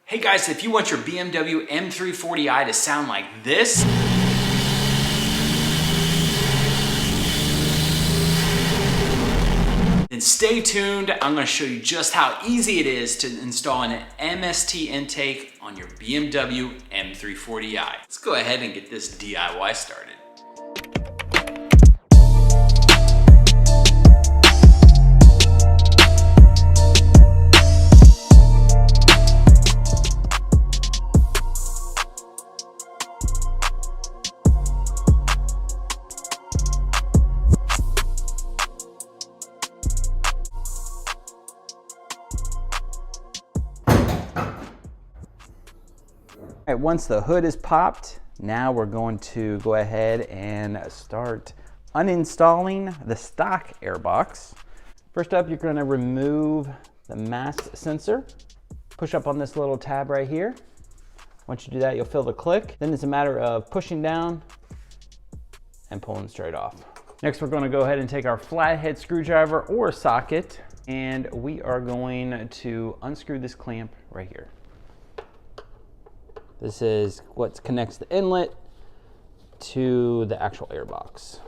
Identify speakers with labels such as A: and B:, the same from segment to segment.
A: Hey guys, if you want your BMW M340i to sound like this, then stay tuned. I'm gonna show you just how easy it is to install an MST intake on your BMW M340i. Let's go ahead and get this DIY started. All right, once the hood is popped, now we're going to go ahead and start uninstalling the stock airbox. First up, you're going to remove the mass sensor. Push up on this little tab right here. Once you do that, you'll feel the click. Then it's a matter of pushing down and pulling straight off. Next, we're going to go ahead and take our flathead screwdriver or socket, and we are going to unscrew this clamp right here. This is what connects the inlet to the actual airbox.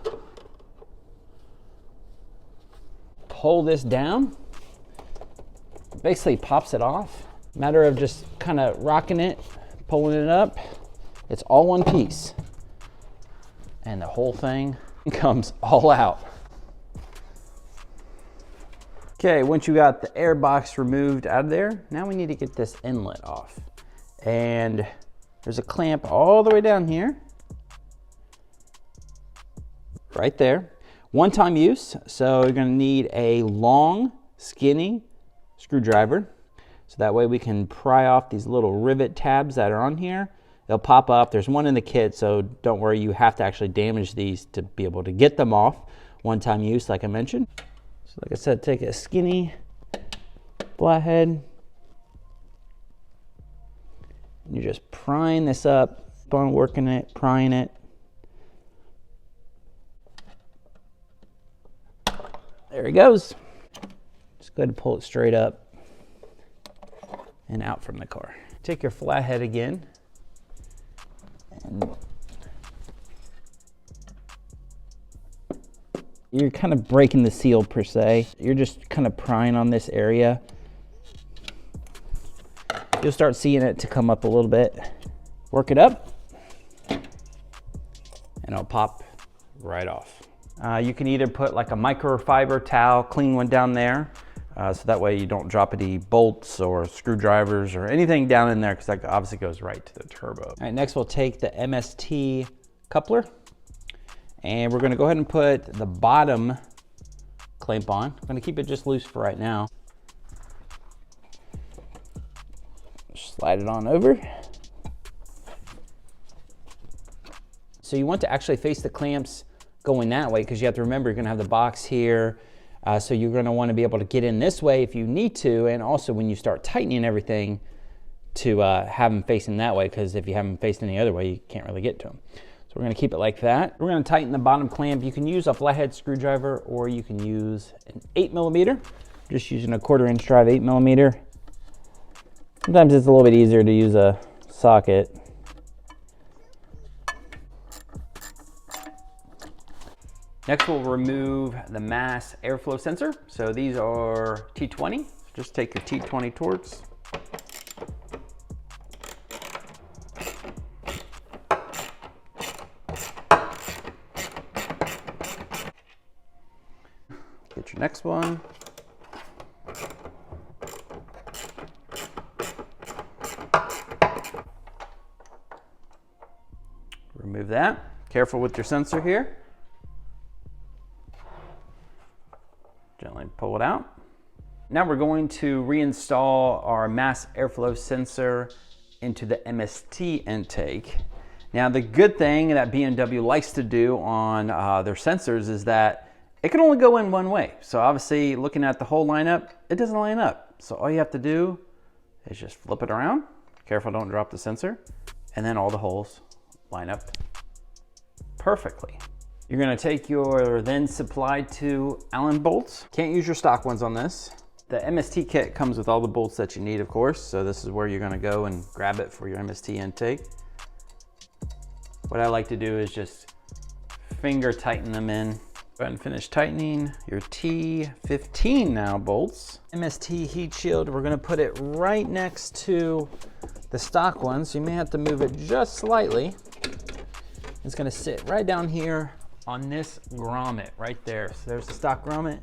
A: Pull this down, basically pops it off. Matter of just kind of rocking it, pulling it up. It's all one piece. And the whole thing comes all out. Okay, once you got the airbox removed out of there, now we need to get this inlet off. And there's a clamp all the way down here, right there. One-time use, so you're gonna need a long, skinny screwdriver. So that way we can pry off these little rivet tabs that are on here. They'll pop up. There's one in the kit, so don't worry, you have to actually damage these to be able to get them off. One-time use, like I mentioned. So like I said, take a skinny flathead. You're just prying this up, keep on working it, prying it. There it goes. Just go ahead and pull it straight up and out from the car. Take your flathead again. And you're kind of breaking the seal per se. You're just kind of prying on this area. You'll start seeing it to come up a little bit. Work it up, and it'll pop right off. You can either put like a microfiber towel, clean one down there, so that way you don't drop any bolts or screwdrivers or anything down in there, because that obviously goes right to the turbo. All right, next we'll take the MST coupler, and we're gonna go ahead and put the bottom clamp on. I'm gonna keep it just loose for right now. Slide it on over. So you want to actually face the clamps going that way, because you have to remember you're going to have the box here. So you're going to want to be able to get in this way if you need to, and also when you start tightening everything to have them facing that way, because if you have them facing any other way, you can't really get to them. So we're going to keep it like that. We're going to tighten the bottom clamp. You can use a flathead screwdriver, or you can use an 8mm. Just using a 1/4 inch drive 8mm. Sometimes it's a little bit easier to use a socket. Next, we'll remove the mass airflow sensor. So these are T20. Just take your T20 torch. Get your next one. Remove that. Careful with your sensor here. Gently pull it out. Now we're going to reinstall our mass airflow sensor into the MST intake. Now the good thing that BMW likes to do on their sensors is that it can only go in one way. So obviously looking at the whole lineup, it doesn't line up. So all you have to do is just flip it around. Careful, don't drop the sensor. And then all the holes line up perfectly. You're gonna take your then supplied to Allen bolts. Can't use your stock ones on this. The MST kit comes with all the bolts that you need, of course. So this is where you're gonna go and grab it for your MST intake. What I like to do is just finger tighten them in. Go ahead and finish tightening your T15 now bolts. MST heat shield, we're gonna put it right next to the stock one, so you may have to move it just slightly. It's gonna sit right down here on this grommet right there. So there's the stock grommet.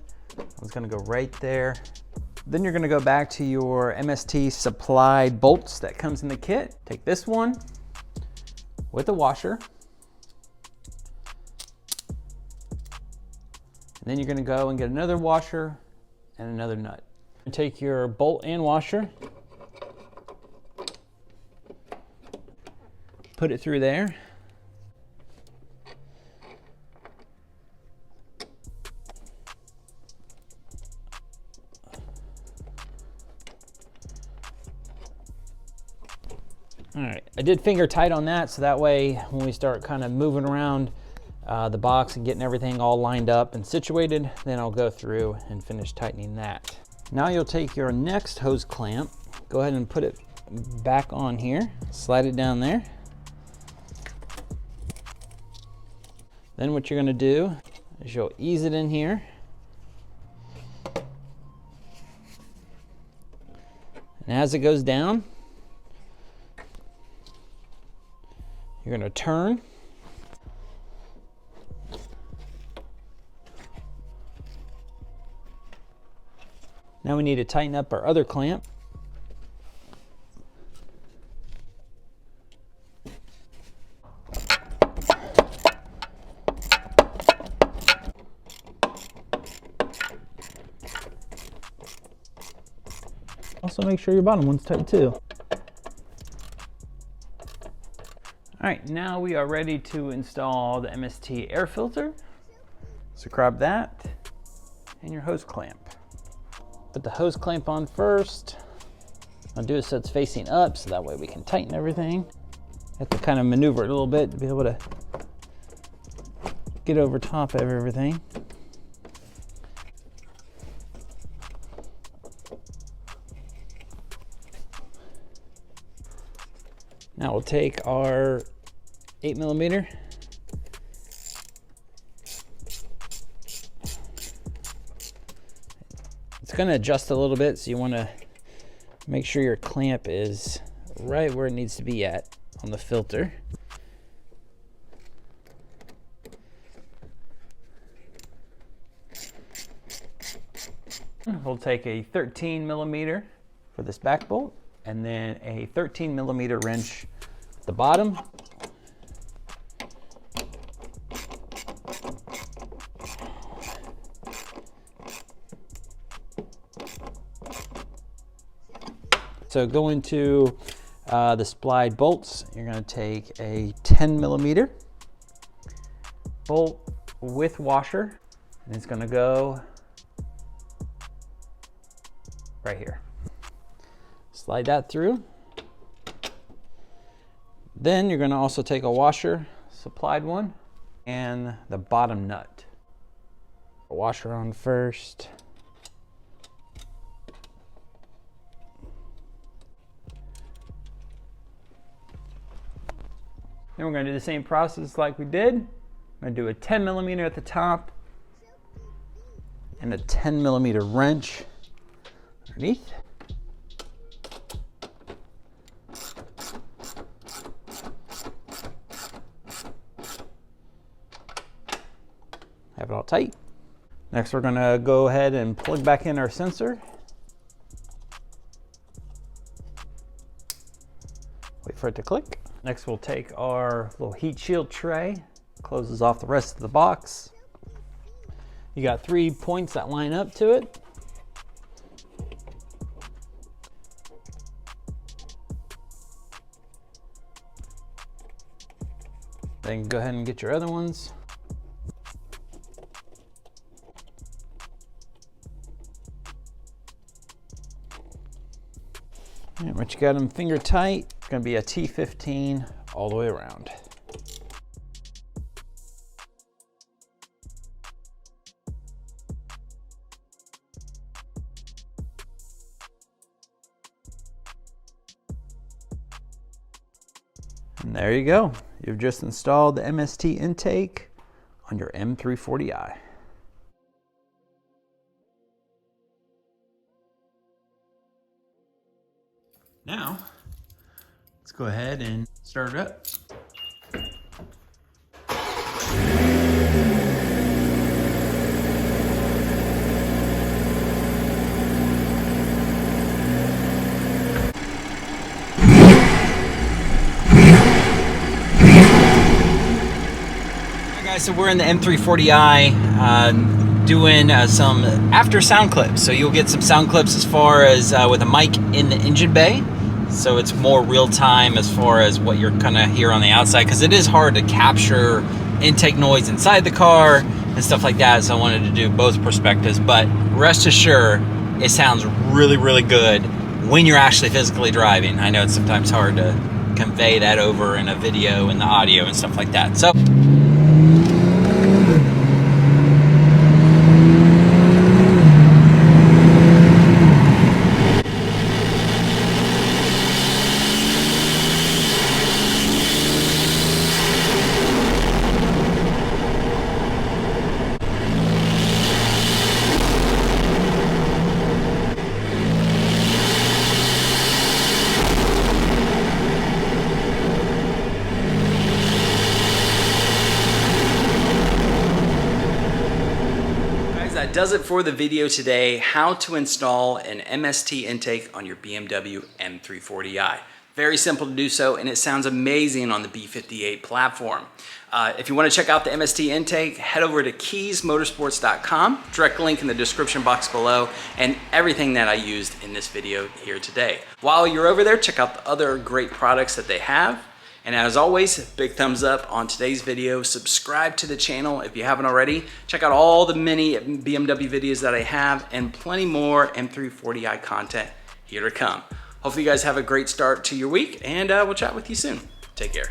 A: It's gonna go right there. Then you're gonna go back to your MST supplied bolts that comes in the kit. Take this one with a washer. And then you're gonna go and get another washer and another nut. Take your bolt and washer, put it through there. All right, I did finger tight on that, so that way when we start kind of moving around the box and getting everything all lined up and situated, then I'll go through and finish tightening that. Now you'll take your next hose clamp, go ahead and put it back on here, slide it down there. Then what you're gonna do is you'll ease it in here. And as it goes down, you're gonna turn. Now we need to tighten up our other clamp. Also make sure your bottom one's tight too. All right, now we are ready to install the MST air filter. So grab that and your hose clamp. Put the hose clamp on first. I'll do it so it's facing up, so that way we can tighten everything. Have to kind of maneuver it a little bit to be able to get over top of everything. Now we'll take our 8mm. It's going to adjust a little bit, so you want to make sure your clamp is right where it needs to be at on the filter. We'll take a 13mm for this back bolt, and then a 13mm wrench at the bottom. So going to the supplied bolts, you're going to take a 10mm bolt with washer, and it's going to go right here. Slide that through. Then you're going to also take a washer, supplied one, and the bottom nut. Washer on first. Then we're going to do the same process like we did. I'm going to do a 10mm at the top and a 10mm wrench underneath. Have it all tight. Next, we're going to go ahead and plug back in our sensor. Wait for it to click. Next, we'll take our little heat shield tray, closes off the rest of the box. You got 3 points that line up to it. Then go ahead and get your other ones. And once you got them finger tight, it's going to be a T15 all the way around. And there you go. You've just installed the MST intake on your M340i. Now, let's go ahead and start it up. So we're in the M340i doing some after sound clips. So you'll get some sound clips as far as with a mic in the engine bay. So it's more real time as far as what you're gonna hear on the outside, because it is hard to capture intake noise inside the car and stuff like that. So I wanted to do both perspectives, but rest assured, it sounds really, really good when you're actually physically driving. I know it's sometimes hard to convey that over in a video and the audio and stuff like that. So that does it for the video today. How to install an MST intake on your BMW M340i. Very simple to do so, and it sounds amazing on the B58 platform. If you want to check out the MST intake, head over to kiesmotorsports.com. Direct link in the description box below, and everything that I used in this video here today. While you're over there, check out the other great products that they have. And as always, big thumbs up on today's video. Subscribe to the channel if you haven't already. Check out all the many BMW videos that I have and plenty more M340i content here to come. Hopefully you guys have a great start to your week, and we'll chat with you soon. Take care.